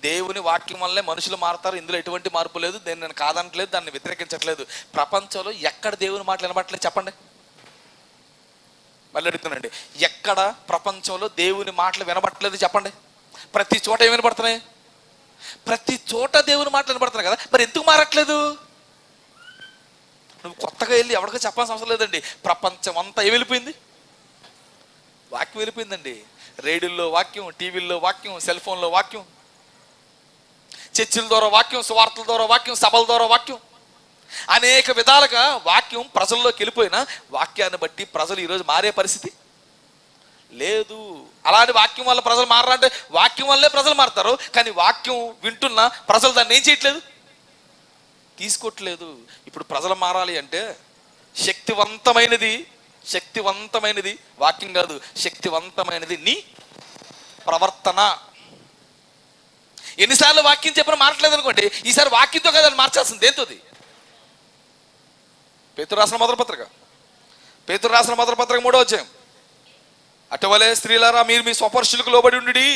దేవుని వాక్యం వల్లే మనుషులు మారుతారు, ఇందులో ఎటువంటి మార్పు లేదు. నేను కాదనట్లేదు, దాన్ని వ్యతిరేకించట్లేదు. ప్రపంచంలో ఎక్కడ దేవుని మాటలు వినబట్టలేదు చెప్పండి? మళ్ళీ అడుగుతానండి, ఎక్కడ ప్రపంచంలో దేవుని మాటలు వినబట్టలేదు చెప్పండి? ప్రతి చోట ఏమి వినబడుతున్నాయి? ప్రతి చోట దేవుని మాటలు వినబడుతున్నాయి కదా, మరి ఎందుకు మారట్లేదు? నువ్వు కొత్తగా వెళ్ళి ఎవరికో చెప్పాల్సిన అవసరం లేదండి. ప్రపంచం అంతా ఏమి వెళ్ళిపోయింది? వాక్యం వెళ్ళిపోయిందండి. రేడియోలో వాక్యం, టీవీల్లో వాక్యం, సెల్ ఫోన్లో వాక్యం, చర్చిల ద్వారా వాక్యం, సువార్తల ద్వారా వాక్యం, సభల ద్వారా వాక్యం, అనేక విధాలుగా వాక్యం ప్రజల్లోకి వెళ్ళిపోయినా వాక్యాన్ని బట్టి ప్రజలు ఈరోజు మారే పరిస్థితి లేదు. అలాంటి వాక్యం వల్ల ప్రజలు మారాలంటే వాక్యం వల్లే ప్రజలు మారుతారు, కానీ వాక్యం వింటున్న ప్రజలు దాన్ని ఏం చేయట్లేదు, తీసుకోవట్లేదు. ఇప్పుడు ప్రజలు మారాలి అంటే శక్తివంతమైనది వాక్యం కాదు, శక్తివంతమైనది నీ ప్రవర్తన. ఎన్నిసార్లు వాక్యం చెప్పినా మారట్లేదు అనుకోండి, ఈసారి వాక్యంతో కదా మార్చాల్సింది. దేంతోది? పేతురు రాసిన మొదటి పత్రిక 3వ అధ్యాయం. అటువలే స్త్రీలారా, మీరు మీ స్వపరుషులకు లోబడి ఉండి,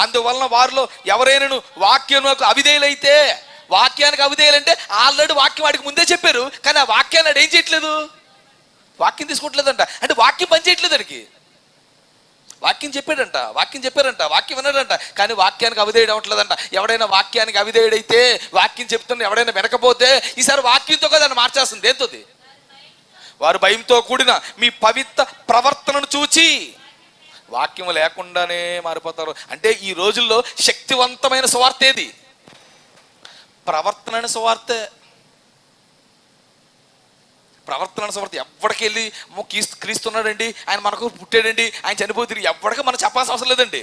అందువలన వారిలో ఎవరైనాను వాక్యమునకు అవిధేయులైతే, వాక్యానికి అవిధేయులంటే ఆల్రెడీ వాక్యం వాడికి ముందే చెప్పారు, కానీ ఆ వాక్యాన్ని వాడు ఏం చేయట్లేదు, వాక్యం తీసుకోవట్లేదంట. అంటే వాక్యం పని చేయట్లేదు వాడికి. వాక్యం చెప్పారంట, వాక్యం విన్నాడంట, కానీ వాక్యానికి అవిధేయుడు అవ్వట్లేదంట. ఎవడైనా వాక్యానికి అవిధేయుడైతే, వాక్యం చెప్తున్నా ఎవడైనా వినకపోతే, ఈసారి వాక్యంతో కదా దాన్ని మార్చేస్తుంది. దేంతోది? వారు భయంతో కూడిన మీ పవిత్ర ప్రవర్తనను చూచి వాక్యం లేకుండానే మారిపోతారు. అంటే ఈ రోజుల్లో శక్తివంతమైన సువార్త ఏది? ప్రవర్తన సువార్తే. ప్రవర్తన సువార్త. ఎవరికి వెళ్ళి క్రీస్తున్నాడండి, ఆయన మనకు పుట్టాడండి, ఆయన చనిపోతుంది, ఎవరికి మనం చెప్పాల్సిన అవసరం లేదండి.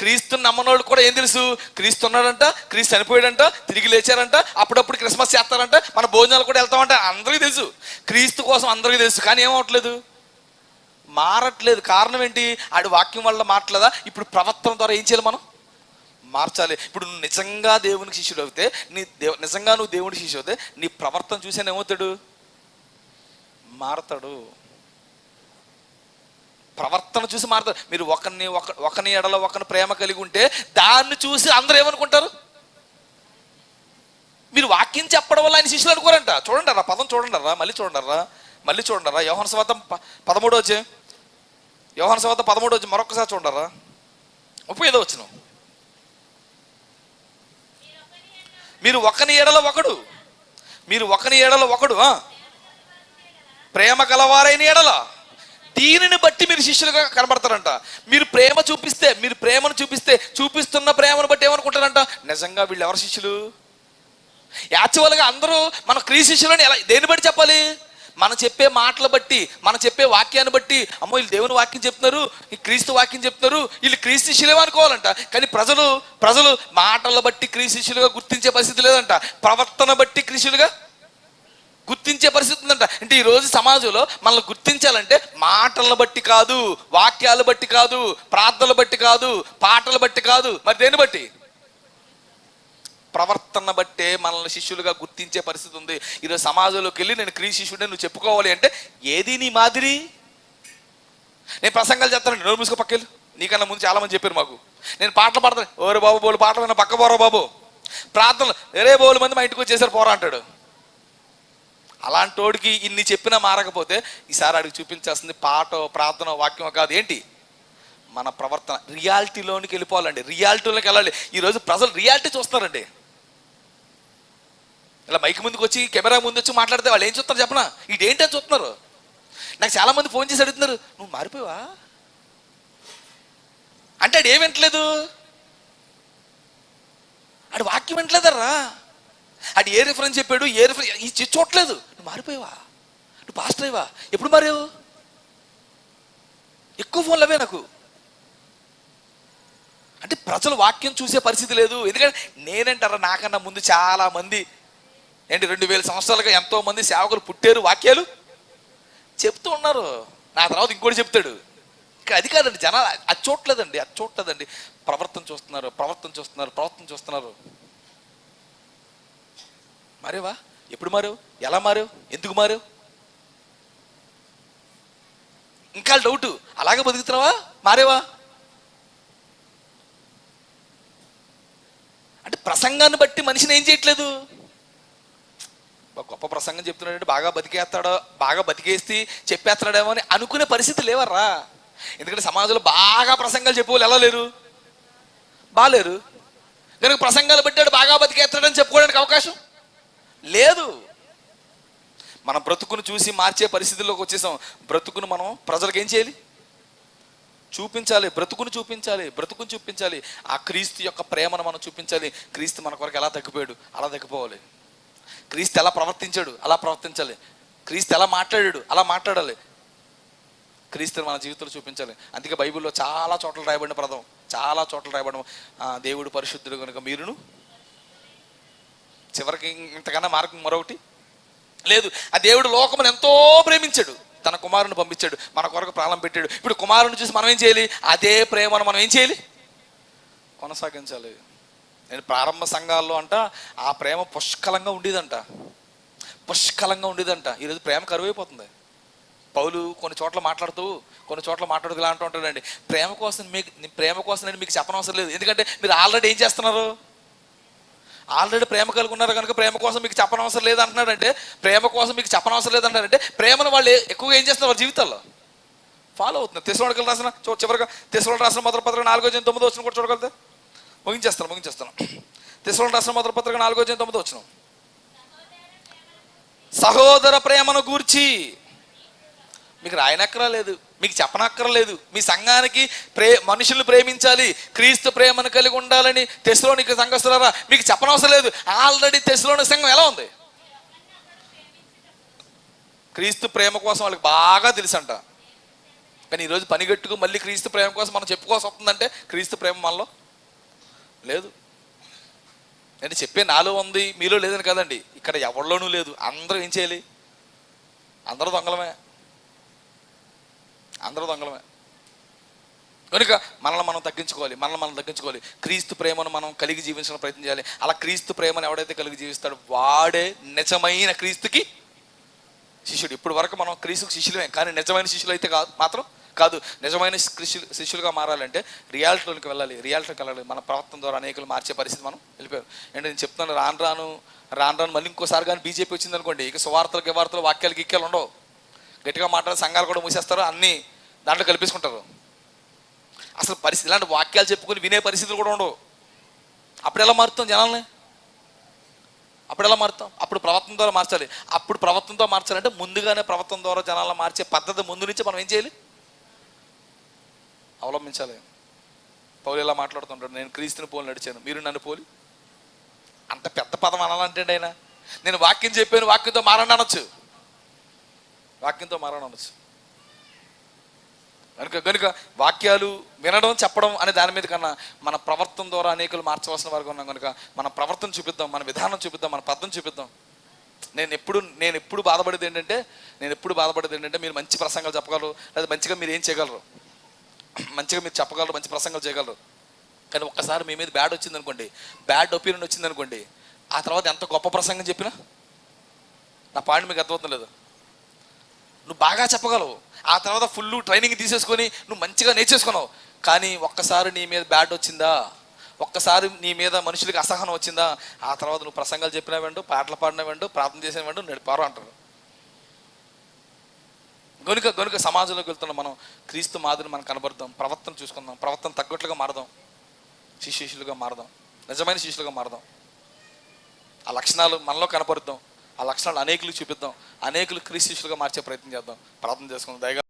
క్రీస్తుని నమ్మనోళ్ళు కూడా ఏం తెలుసు? క్రీస్తున్నాడంట, క్రీస్తు చనిపోయాడంట, తిరిగి లేచారంట, అప్పుడప్పుడు క్రిస్మస్ చేస్తారంట, మన భోజనాలు కూడా వెళ్తామంట, అందరికీ తెలుసు. క్రీస్తు కోసం అందరికీ తెలుసు, కానీ ఏమవట్లేదు, మారట్లేదు. కారణం ఏంటి? ఆడి వాక్యం వల్ల మారట్లేదా? ఇప్పుడు ప్రవర్తన ద్వారా ఏం చేయాలి? మనం మార్చాలి. ఇప్పుడు నువ్వు నిజంగా దేవునికి శిష్యుడు అవుతే, నిజంగా నువ్వు దేవునికి శిష్యుడు అవుతే, నీ ప్రవర్తన చూసాను ఏమవుతాడు? మారతాడు. ప్రవర్తన చూసి మారతాడు. మీరు ఒకని ఎడల ఒకని ప్రేమ కలిగి ఉంటే దాన్ని చూసి అందరూ ఏమనుకుంటారు? మీరు వాక్యం చెప్పడం వల్ల ఆయన శిష్యులు అనుకోరంట. చూడండి రా పదం, చూడండి మళ్ళీ చూడండి. యోహాను సువార్త 13వ అధ్యాయం, మరొకసారి చూడండి. 35వ వచనం. మీరు ఒకని ఎడల ఒకడు ప్రేమ గలవారైన ఎడల దీనిని బట్టి మీరు శిష్యులుగా కనబడతారంట. మీరు ప్రేమను చూపిస్తే చూపిస్తున్న ప్రేమను బట్టి ఏమనుకుంటారంట? నిజంగా వీళ్ళు ఎవరు శిష్యులు? యాక్చువల్గా అందరూ మన క్రీస్తు శిష్యులని దేన్ని బట్టి చెప్పాలి? మనం చెప్పే మాటలు బట్టి, మనం చెప్పే వాక్యాన్ని బట్టి, అమ్మో వీళ్ళు దేవుని వాక్యం చెప్తున్నారు, ఈ క్రీస్తు వాక్యం చెప్తున్నారు, వీళ్ళు క్రీస్తు శిష్యులే అనుకోవాలంట. కానీ ప్రజలు మాటల బట్టి క్రీస్తు శిష్యులుగా గుర్తించే పరిస్థితి లేదంట. ప్రవర్తన బట్టి క్రీస్తులుగా గుర్తించే పరిస్థితి ఉందంట. అంటే ఈరోజు సమాజంలో మనల్ని గుర్తించాలంటే మాటలను బట్టి కాదు, వాక్యాలు బట్టి కాదు, ప్రార్థనలు బట్టి కాదు, పాటలు బట్టి కాదు, మరి దేన్ని బట్టి? ప్రవర్తన బట్టే మనల్ని శిష్యులుగా గుర్తించే పరిస్థితి ఉంది. ఈరోజు సమాజంలోకి వెళ్ళి నేను క్రీస్తు శిష్యుడే నువ్వు చెప్పుకోవాలి అంటే ఏది నీ మాదిరి? నేను ప్రసంగాలు చెప్తానండి, నోరు మూసుకో పక్కలు. నీకన్నా ముందు చాలా మంది చెప్పారు మాకు. నేను పాటలు పాడతాను, ఓరే బాబు బోలు పాటలు విన్నా పక్క పోరా బాబు. ప్రార్థనలు వేరే బోలు మంది మా ఇంటికి వచ్చేసారు పోరా అంటాడు. అలాంటి వాడికి ఇన్ని చెప్పినా మారకపోతే ఈసారి అడిగి చూపించాల్సింది పాట, ప్రార్థన, వాక్యం కాదు, ఏంటి? మన ప్రవర్తన. రియాలిటీలోనికి వెళ్ళిపోవాలండి, రియాలిటీలోకి వెళ్ళాలి. ఈరోజు ప్రజలు రియాలిటీ చూస్తున్నారండి. ఇలా మైక్ ముందుకు వచ్చి, కెమెరా ముందు వచ్చి మాట్లాడితే వాళ్ళు ఏం చూస్తారు చెప్పనా? ఇదేంటని చూస్తున్నారు. నాకు చాలా మంది ఫోన్ చేసి అడుగుతున్నారు, నువ్వు మారిపోయావా అంటే? ఆడు ఏం వింటలేదు, ఆడు వాక్యం వింటలేదర్రా. ఆడు ఏ రిఫరెన్స్ చెప్పాడు, ఏ రిఫరెన్స్ చూడట్లేదు. నువ్వు మారిపోయావా, నువ్వు పాస్టర్ అయ్యవా, ఎప్పుడు మారావు? ఎక్కువ ఫోన్లు అవే నాకు. అంటే ప్రజలు వాక్యం చూసే పరిస్థితి లేదు. ఎందుకంటే నేనంటారా, నాకన్నా ముందు చాలా మంది 2000 సంవత్సరాలుగా ఎంతో మంది సేవకులు పుట్టారు, వాక్యాలు చెప్తూ ఉన్నారు. నా తర్వాత ఇంకోటి చెప్తాడు. ఇక్కడ అది కాదండి, జనాలు అది చూడలేదండి. ప్రవర్తన చూస్తున్నారు. మారేవా? ఎప్పుడు మారావు? ఎలా మారావు? ఎందుకు మారావు? ఇంకా డౌట్. అలాగే బతుకుతున్నావా? మారేవా? అంటే ప్రసంగాన్ని బట్టి మనిషిని ఏం చేయట్లేదు. గొప్ప ప్రసంగం చెప్తున్నాడంటే బాగా బతికేస్తాడో, బాగా బతికేసి చెప్పేస్తున్నాడేమో అని అనుకునే పరిస్థితి లేవర్రా. ఎందుకంటే సమాజంలో బాగా ప్రసంగాలు చెప్పేవాళ్ళు ఎలా లేరు, బాలేరు. కనుక ప్రసంగాలు పెట్టాడు బాగా బతికేస్తాడని చెప్పుకోవడానికి అవకాశం లేదు. మన బ్రతుకును చూసి మార్చే పరిస్థితుల్లోకి వచ్చేసాం. బ్రతుకును మనం ప్రజలకు ఏం చేయాలి, చూపించాలి. బ్రతుకును చూపించాలి. ఆ క్రీస్తు యొక్క ప్రేమను మనం చూపించాలి. క్రీస్తు మన కొరకు ఎలా తగ్గిపోయాడు అలా తగ్గిపోవాలి. క్రీస్తు ఎలా ప్రవర్తించాడు అలా ప్రవర్తించాలి. క్రీస్తు ఎలా మాట్లాడాడు అలా మాట్లాడాలి. క్రీస్తుని మన జీవితంలో చూపించాలి. అందుకే బైబిల్లో చాలా చోట్ల రాయబడిన పదం, చాలా చోట్ల రాయబడిన దేవుడు పరిశుద్ధుడు కనుక మీరును. చివరికి ఇంతకన్నా మార్గం మరొకటి లేదు. ఆ దేవుడు లోకమును ఎంతో ప్రేమించాడు, తన కుమారుని పంపించాడు, మన కొరకు ప్రాణం పెట్టాడు. ఇప్పుడు కుమారుని చూసి మనం ఏం చేయాలి, అదే ప్రేమను మనం ఏం చేయాలి, కొనసాగించాలి. నేను ప్రారంభ సంఘాల్లో అంట ఆ ప్రేమ పుష్కలంగా ఉండేదంట. ఈరోజు ప్రేమ కరువైపోతుంది. పౌలు కొన్ని చోట్ల మాట్లాడుతూ ఇలా అంటూ ఉంటాడండి, ప్రేమ కోసం నేను మీకు చెప్పనవసరం లేదు. ఎందుకంటే మీరు ఆల్రెడీ ఏం చేస్తున్నారు, ఆల్రెడీ ప్రేమ కలిగి ఉన్నారు కనుక ప్రేమ కోసం మీకు చెప్పనవసరం లేదు అంటున్నాడంటే, ప్రేమను వాళ్ళు ఎక్కువగా ఏం చేస్తున్నారు, వాళ్ళ జీవితాల్లో ఫాలో అవుతున్నారు. తెస్సలోనికీయులకు రాసిన చివరిగా తెస్సలోనికీయులకు రాసిన మొదటి పత్రిక 4:9 కూడా చూడగలితే ముగించేస్తాను. తెస్సలోనికీయులకు రాసిన మొదటి పత్రిక 4:9 సహోదర ప్రేమను గూర్చి మీకు రాయనక్కరలేదు, మీకు చెప్పనక్కర్లేదు. మీ సంఘానికి మనుషుల్ని ప్రేమించాలి, క్రీస్తు ప్రేమను కలిగి ఉండాలని తెస్సలోనిక సంఘస్థులారా మీకు చెప్పనవసరం లేదు. ఆల్రెడీ తెస్సలోనిక సంఘం ఎలా ఉంది, క్రీస్తు ప్రేమ కోసం వాళ్ళకి బాగా తెలుసంట. కానీ ఈరోజు పనిగట్టుకు మళ్ళీ క్రీస్తు ప్రేమ కోసం మనం చెప్పుకోవాల్సి వస్తుందంటే క్రీస్తు ప్రేమ మనలో లేదు. నేను చెప్పే నాలో ఉంది, మీలో లేదని కదండి. ఇక్కడ ఎవరిలోనూ లేదు. అందరూ ఏం చేయాలి, అందరూ దొంగలమే. కనుక మనల్ని మనం తగ్గించుకోవాలి. క్రీస్తు ప్రేమను మనం కలిగి జీవించడం ప్రయత్నం చేయాలి. అలా క్రీస్తు ప్రేమను ఎవడైతే కలిగి జీవిస్తాడో వాడే నిజమైన క్రీస్తుకి శిష్యుడు. ఇప్పుడు వరకు మనం క్రీస్తుకు శిష్యులమే, కానీ నిజమైన శిష్యులు అయితే కాదు. నిజమైన శిష్యులుగా మారాలంటే రియాలిటీలోకి వెళ్ళాలి. మన ప్రవర్తన ద్వారా అనేకులు మార్చే పరిస్థితి మనం వెళ్ళిపోయారు. అంటే నేను చెప్తాను, రాను మళ్ళీ ఇంకోసారి కానీ బీజేపీ వచ్చింది అనుకోండి, ఇక సువార్తలు వాక్యాలు ఉండవు. గట్టిగా మాట్లాడే సంఘాలు కూడా మూసేస్తారు, అన్నీ దాంట్లో కల్పించుకుంటారు. అసలు పరిస్థితి ఇలాంటి వాక్యాలు చెప్పుకొని వినే పరిస్థితులు కూడా ఉండవు. అప్పుడు ఎలా మారుతాం జనాల్ని, అప్పుడు ప్రవర్తన ద్వారా మార్చాలి. మార్చాలంటే ముందుగానే ప్రవర్తన ద్వారా జనాలను మార్చే పద్ధతి ముందు నుంచి మనం ఏం చేయాలి, అవలంబించాలి. పౌలు ఎలా మాట్లాడుతుంటాడు, నేను క్రీస్తుని పోలి నడిచాను, మీరు నన్ను పోలి. అంత పెద్ద పదం అనాలంటే ఆయన, నేను వాక్యం చెప్పాను, వాక్యంతో మారండి అనొచ్చు. కనుక వాక్యాలు వినడం చెప్పడం అనే దాని మీద కన్నా మన ప్రవర్తన ద్వారా అనేకులు మార్చవలసిన వారికి ఉన్నాం. కనుక మన ప్రవర్తన చూపిద్దాం, మన విధానం చూపిద్దాం, మన పద్ధతి చూపిద్దాం. నేను ఎప్పుడు బాధపడేది ఏంటంటే మీరు మంచి ప్రసంగాలు చెప్పగలరు, లేదా మంచిగా మీరు ఏం చేయగలరు, మంచిగా మీరు చెప్పగలరు, మంచి ప్రసంగాలు చేయగలరు. కానీ ఒక్కసారి మీ మీద బ్యాడ్ వచ్చిందనుకోండి, బ్యాడ్ ఒపీనియన్ వచ్చిందనుకోండి, ఆ తర్వాత ఎంత గొప్ప ప్రసంగం చెప్పినా నా పాయింట్ మీకు అర్థమవుతుంది లేదు. నువ్వు బాగా చెప్పగలవు, ఆ తర్వాత ఫుల్ ట్రైనింగ్ తీసేసుకొని నువ్వు మంచిగా నేర్చేసుకున్నావు. కానీ ఒక్కసారి నీ మీద బ్యాడ్ వచ్చిందా, ఒక్కసారి నీ మీద మనుషులకి అసహనం వచ్చిందా, ఆ తర్వాత నువ్వు ప్రసంగాలు చెప్పినా వెండు, పాటలు పాడినా వెండు, ప్రార్థన చేసిన వెండు నడిపారు అంటారు. గనుక సమాజంలోకి వెళ్తున్నాం. మనం క్రీస్తు మాదిరిని మనం కనబడదాం, ప్రవర్తన చూసుకుందాం, ప్రవర్తన తగ్గట్లుగా మారదాం, శిష్యులుగా మారదాం, నిజమైన శిష్యులుగా మారదాం. ఆ లక్షణాలు మనలో కనపరుద్దాం, ఆ లక్షణాలు అనేకులకు చూపిద్దాం, అనేకులు క్రీస్తు శిష్యులుగా మార్చే ప్రయత్నం చేద్దాం. ప్రార్థన చేసుకుందాం. దయగా